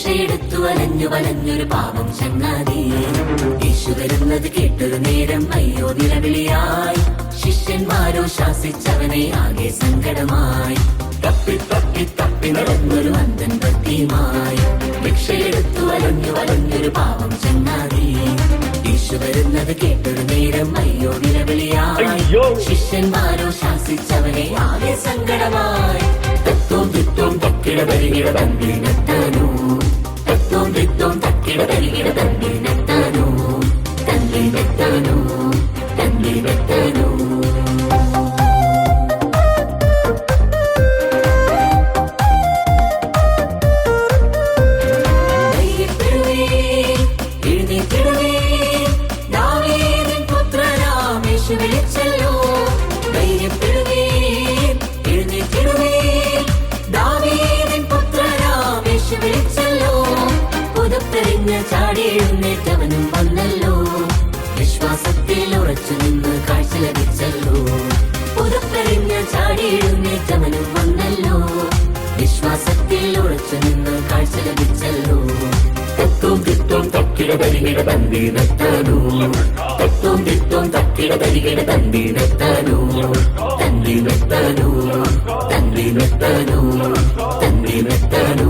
ഭിക്ഷയെടുത്തു അലഞ്ഞു വലഞ്ഞൊരു പാവം ചങ്ങാതി. യേശു വരുന്നത് കേട്ടൊരു നേരം അയ്യോ നിലവിളിയായി. ശിഷ്യന്മാരോ ശാസിച്ചവനെ ആകെ സങ്കടമായി. തപ്പി തപ്പി തപ്പി നടന്നൊരു അന്ധൻ ഭക്തിയുമായി. ഭിക്ഷയെടുത്തു അലഞ്ഞു വലഞ്ഞൊരു പാവം ചങ്ങാതി. യേശു വരുന്നത് കേട്ടൊരു നേരം അയ്യോ നിലവിളിയായി. ശിഷ്യന്മാരോ ശാസിച്ചവനെ ആകെ സങ്കടമായി. തത്തോം തിത്തോം തക്കിട തരികിട തന്നിനെത്താനോ, തത്തോം തിത്തോം തക്കിട തരികിട തന്നിനെത്താനോ, തന്നിനെത്താനോ, തന്നിനെത്താനോ. വിളിച്ചല്ലോ ധൈര്യപ്പെടുവീൻ, എഴുന്നേറ്റിടുവീൻ, ദാവീദിൻ പുത്രനാമേശു വിളിച്ചല്ലോ. പുതുത്തെറിഞ്ഞ് ചാടി എഴുന്നേറ്റവനും വന്നല്ലോ. വിശ്വാസത്തിൽ ഉറച്ചു നിന്ന് കാഴ്ച ലഭിച്ചല്ലോ. പുതുത്തെറിഞ്ഞ് ചാടി എഴുന്നേറ്റവനും വന്നല്ലോ. വിശ്വാസത്തിൽ ഉറച്ചു നിന്ന് കാഴ്ച ലഭിച്ചല്ലോ. തത്തോം തിത്തോം തക്കിട തരികിട തന്നിനെത്താനോ, തത്തോം തിത്തോം തക്കിട തരികിട തന്നിനെത്താനോ, തന്നിനെത്താനോ, തന്നിനെത്താനോ, തന്നിനെത്താനോ.